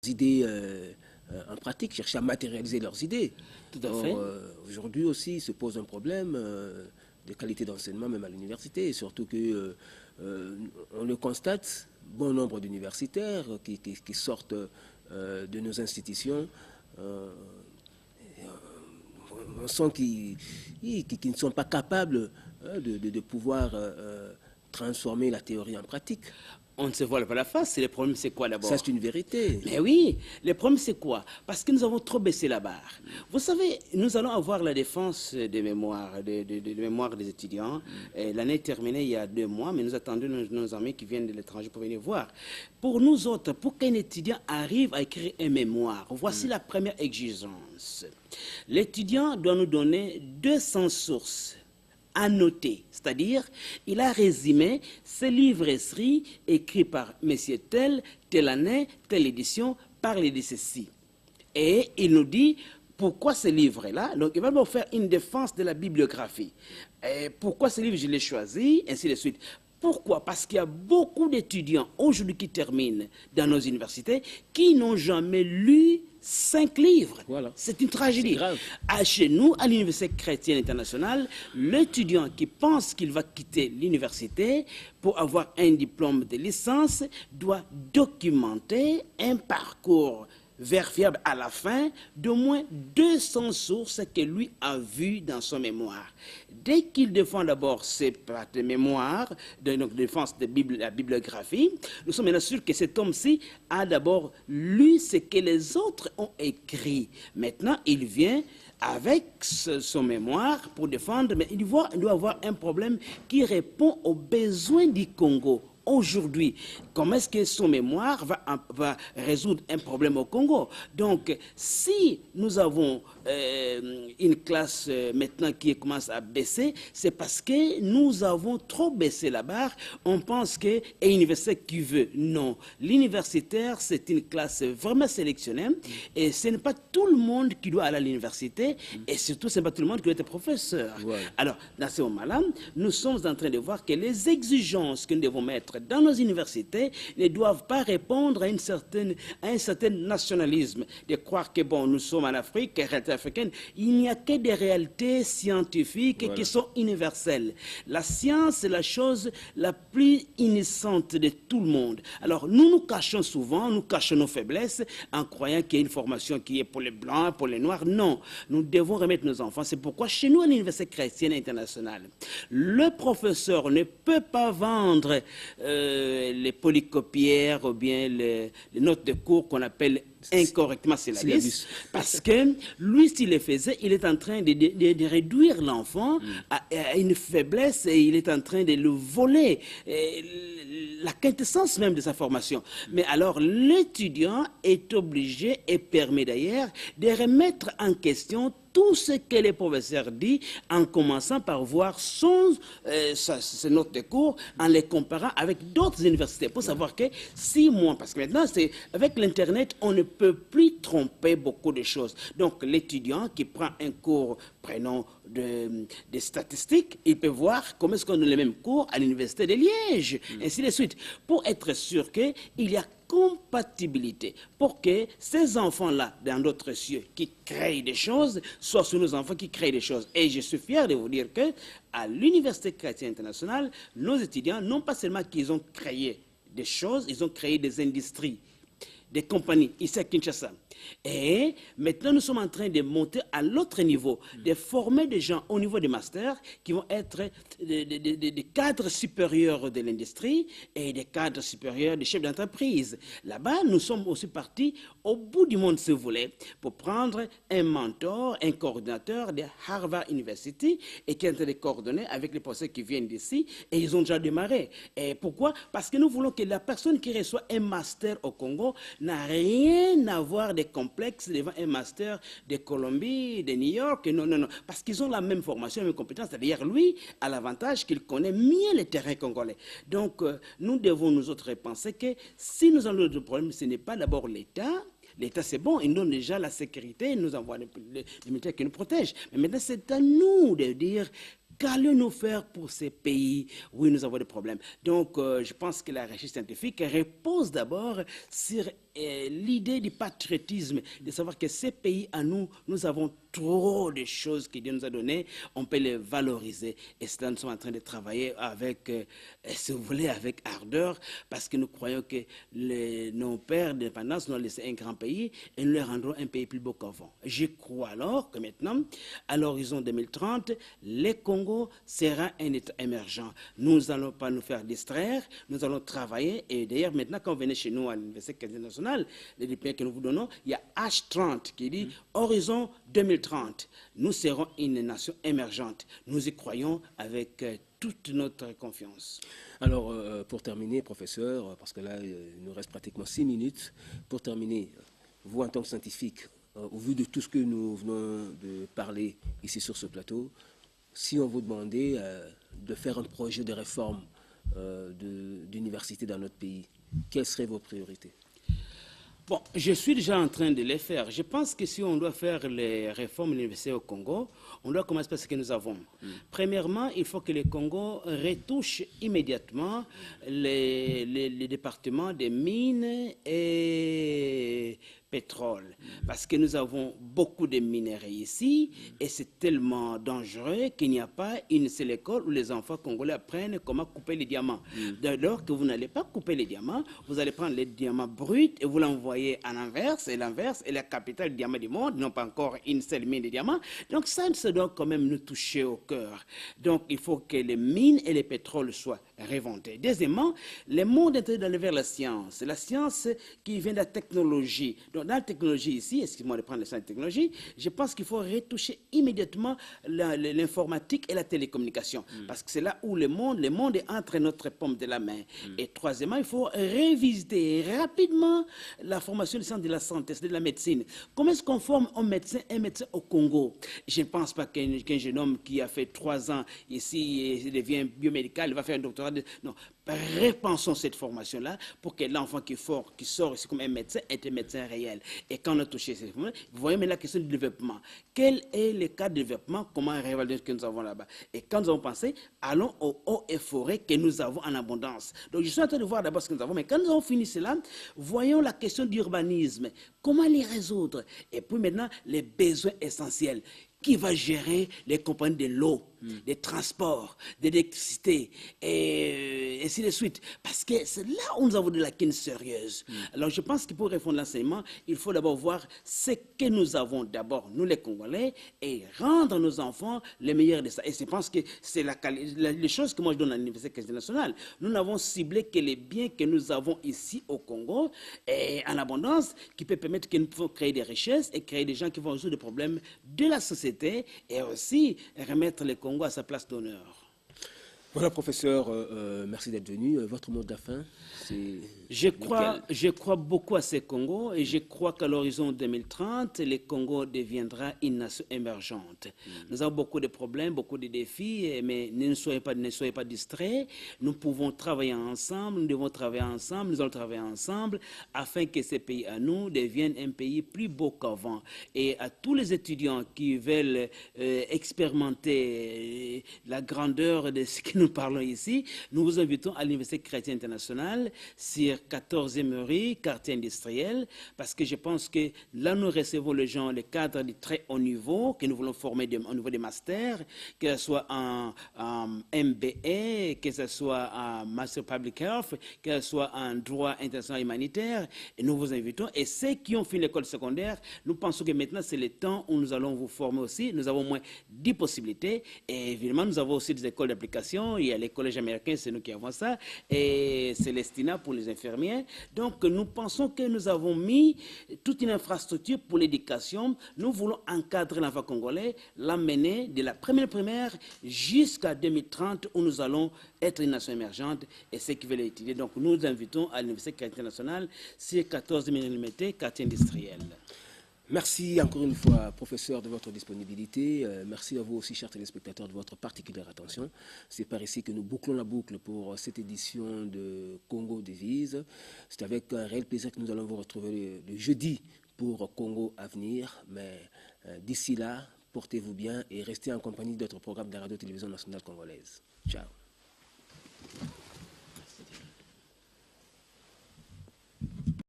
idées en pratique, chercher à matérialiser leurs idées. Tout à fait. Aujourd'hui aussi se pose un problème de qualité d'enseignement même à l'université, et surtout que on le constate, bon nombre d'universitaires qui sortent de nos institutions, on sent qu'ils ne sont pas capables de pouvoir transformer la théorie en pratique. On ne se voile pas la face. Le problème, c'est quoi d'abord? Ça, c'est une vérité. Mais oui, le problème, c'est quoi? Parce que nous avons trop baissé la barre. Vous savez, nous allons avoir la défense des mémoires, des étudiants. L'année est terminée il y a 2 mois, mais nous attendons nos amis qui viennent de l'étranger pour venir voir. Pour nous autres, pour qu'un étudiant arrive à écrire un mémoire, voici la première exigence. L'étudiant doit nous donner 200 sources à noter, c'est-à-dire il a résumé ces livres-esprits écrits par monsieur tel, telle année, telle édition, parlez de ceci. Et il nous dit pourquoi ce livre-là, donc il va nous faire une défense de la bibliographie. Et pourquoi ce livre je l'ai choisi, ainsi de suite. Pourquoi? Parce qu'il y a beaucoup d'étudiants aujourd'hui qui terminent dans nos universités qui n'ont jamais lu 5 livres. Voilà. C'est une tragédie. Grave. Chez nous, à l'Université chrétienne internationale, l'étudiant qui pense qu'il va quitter l'université pour avoir un diplôme de licence doit documenter un parcours vérifiable à la fin d'au moins 200 sources que lui a vues dans son mémoire. Dès qu'il défend d'abord ses mémoires, donc défense de la bibliographie, nous sommes maintenant sûrs que cet homme-ci a d'abord lu ce que les autres ont écrit. Maintenant, il vient avec son mémoire pour défendre, mais il doit avoir un problème qui répond aux besoins du Congo. Aujourd'hui, comment est-ce que son mémoire va résoudre un problème au Congo? Donc, si nous avons une classe maintenant qui commence à baisser, c'est parce que nous avons trop baissé la barre. On pense que est universitaire qui veut. Non. L'universitaire, c'est une classe vraiment sélectionnée et ce n'est pas tout le monde qui doit aller à l'université et surtout, ce n'est pas tout le monde qui doit être professeur. Ouais. Alors, dans ce moment-là, nous sommes en train de voir que les exigences que nous devons mettre dans nos universités ne doivent pas répondre à un certain nationalisme, de croire que bon, nous sommes en Afrique, réalité africaine, il n'y a que des réalités scientifiques qui sont universelles. La science est la chose la plus innocente de tout le monde. Alors nous nous cachons souvent, nous cachons nos faiblesses en croyant qu'il y a une formation qui est pour les blancs, pour les noirs. Non, nous devons remettre nos enfants. C'est pourquoi chez nous à l'Université chrétienne internationale, le professeur ne peut pas vendre les polycopières ou bien les notes de cours qu'on appelle incorrectement syllabus, parce que lui, s'il le faisait, il est en train de réduire l'enfant à une faiblesse et il est en train de le voler, la quintessence même de sa formation. Mais alors, l'étudiant est obligé et permet d'ailleurs de remettre en question tout ce que les professeurs disent en commençant par voir ses notes de cours en les comparant avec d'autres universités pour savoir que 6 mois, parce que maintenant, avec l'Internet, on ne peut plus tromper beaucoup de choses. Donc, l'étudiant qui prend un cours, prenons des statistiques, il peut voir comment est-ce qu'on a les mêmes cours à l'Université de Liège, ainsi de suite, pour être sûr qu'il y a compatibilité pour que ces enfants-là, dans d'autres cieux, qui créent des choses, soient sur nos enfants qui créent des choses. Et je suis fier de vous dire que à l'Université chrétienne internationale, nos étudiants, non pas seulement qu'ils ont créé des choses, ils ont créé des industries, des compagnies ici à Kinshasa. Et maintenant, nous sommes en train de monter à l'autre niveau, de former des gens au niveau des masters qui vont être des cadres supérieurs de l'industrie et des cadres supérieurs des chefs d'entreprise. Là-bas, nous sommes aussi partis au bout du monde, si vous voulez, pour prendre un mentor, un coordinateur de Harvard University et qui est en train de coordonner avec les professeurs qui viennent d'ici et ils ont déjà démarré. Et pourquoi? Parce que nous voulons que la personne qui reçoit un master au Congo n'a rien à voir de complexe devant un master de Colombie, de New York. Non, non, non. Parce qu'ils ont la même formation, la même compétence. C'est-à-dire, lui a l'avantage qu'il connaît mieux les terrains congolais. Donc, nous devons nous autres penser que si nous avons d'autres problèmes, ce n'est pas d'abord l'État. L'État, c'est bon, il nous donne déjà la sécurité, il nous envoie les militaires qui nous protègent. Mais maintenant, c'est à nous de dire qu'allons-nous faire pour ces pays où nous avons des problèmes. Donc, je pense que la recherche scientifique repose d'abord sur l'idée du patriotisme, de savoir que ces pays à nous, nous avons trop de choses que Dieu nous a données, on peut les valoriser. Et cela, nous sommes en train de travailler avec, si vous voulez, avec ardeur, parce que nous croyons que nos pères d'indépendance nous ont laissé un grand pays et nous les rendrons un pays plus beau qu'avant. Je crois alors que maintenant, à l'horizon 2030, le Congo sera un État émergent. Nous n'allons pas nous faire distraire, nous allons travailler. Et d'ailleurs, maintenant, quand vous venez chez nous à l'Université nationale, les diplômes que nous vous donnons, il y a H30 qui dit horizon 2030. Nous serons une nation émergente. Nous y croyons avec toute notre confiance. Alors, pour terminer, professeur, parce que là, il nous reste pratiquement 6 minutes, pour terminer, vous en tant que scientifique, au vu de tout ce que nous venons de parler ici sur ce plateau, si on vous demandait de faire un projet de réforme d'université dans notre pays, quelles seraient vos priorités? Bon, je suis déjà en train de les faire. Je pense que si on doit faire les réformes universitaires au Congo, on doit commencer par ce que nous avons. Premièrement, il faut que le Congo retouche immédiatement les départements des mines et pétrole, parce que nous avons beaucoup de minerais ici et c'est tellement dangereux qu'il n'y a pas une seule école où les enfants congolais apprennent comment couper les diamants. Dès lors que vous n'allez pas couper les diamants, vous allez prendre les diamants bruts et vous l'envoyer en Anvers, et l'Anvers est la capitale du diamant du monde, non pas encore une seule mine de diamants. Donc ça doit quand même nous toucher au cœur. Donc il faut que les mines et les pétroles soient réinventés. Deuxièmement, le monde est en train d'aller vers la science qui vient de la technologie. Donc, dans la technologie ici, excusez-moi de prendre le sens de technologie, je pense qu'il faut retoucher immédiatement l'informatique et la télécommunication. Parce que c'est là où le monde est entre notre paume de la main. Et troisièmement, il faut révisiter rapidement la formation du centre de la santé, de la médecine. Comment est-ce qu'on forme un médecin au Congo? Je ne pense pas qu'un jeune homme qui a fait 3 ans ici et devient biomédical, il va faire un doctorat. Non. Repensons cette formation-là pour que l'enfant qui sort ici comme un médecin est un médecin réel. Et quand on a touché cette formation, vous voyez maintenant la question du développement. Quel est le cas de développement? Comment réévaluer ce que nous avons là-bas? Et quand nous avons pensé, allons aux hauts et forêts que nous avons en abondance. Donc je suis en train de voir d'abord ce que nous avons, mais quand nous avons fini cela, voyons la question d'urbanisme. Comment les résoudre? Et puis maintenant, les besoins essentiels. Qui va gérer les compagnies de l'eau, des transports, de l'électricité, et ainsi de suite. Parce que c'est là où nous avons de la quine sérieuse. Alors je pense que pour répondre à l'enseignement, il faut d'abord voir ce que nous avons d'abord, nous les Congolais, et rendre nos enfants les meilleurs de ça. Et je pense que c'est les choses que moi je donne à l'Université nationale. Nous n'avons ciblé que les biens que nous avons ici au Congo, et en abondance, qui peut permettre que nous pouvons créer des richesses et créer des gens qui vont résoudre des problèmes de la société et aussi remettre le Congo à sa place d'honneur. Voilà, professeur, merci d'être venu. Votre mot de la fin, c'est... Je crois beaucoup à ce Congo et je crois qu'à l'horizon 2030, le Congo deviendra une nation émergente. Nous avons beaucoup de problèmes, beaucoup de défis, mais ne soyez pas distraits. Nous pouvons travailler ensemble, nous devons travailler ensemble, nous allons travailler ensemble afin que ce pays à nous devienne un pays plus beau qu'avant. Et à tous les étudiants qui veulent expérimenter la grandeur de ce que nous parlons ici, nous vous invitons à l'Université chrétienne internationale sur 14e rue, quartier industriel, parce que je pense que là, nous recevons les gens, les cadres de très haut niveau, que nous voulons former au niveau des masters, que ce soit en MBA, que ce soit en Master Public Health, que ce soit en droit international humanitaire, et nous vous invitons. Et ceux qui ont fini l'école secondaire, nous pensons que maintenant, c'est le temps où nous allons vous former aussi. Nous avons au moins 10 possibilités, et évidemment, nous avons aussi des écoles d'application. Il y a les collèges américains, c'est nous qui avons ça, et Célestina pour les infirmiers. Donc, nous pensons que nous avons mis toute une infrastructure pour l'éducation. Nous voulons encadrer l'enfant congolais, l'amener de la première primaire jusqu'à 2030 où nous allons être une nation émergente et ceux qui veulent étudier. Donc, nous invitons à l'Université internationale sur 14 mm, quartier industriel. Merci encore une fois, professeur, de votre disponibilité. Merci à vous aussi, chers téléspectateurs, de votre particulière attention. C'est par ici que nous bouclons la boucle pour cette édition de Congo Devise. C'est avec un réel plaisir que nous allons vous retrouver le jeudi pour Congo Avenir. Mais d'ici là, portez-vous bien et restez en compagnie d'autres programmes de la radio-télévision nationale congolaise. Ciao.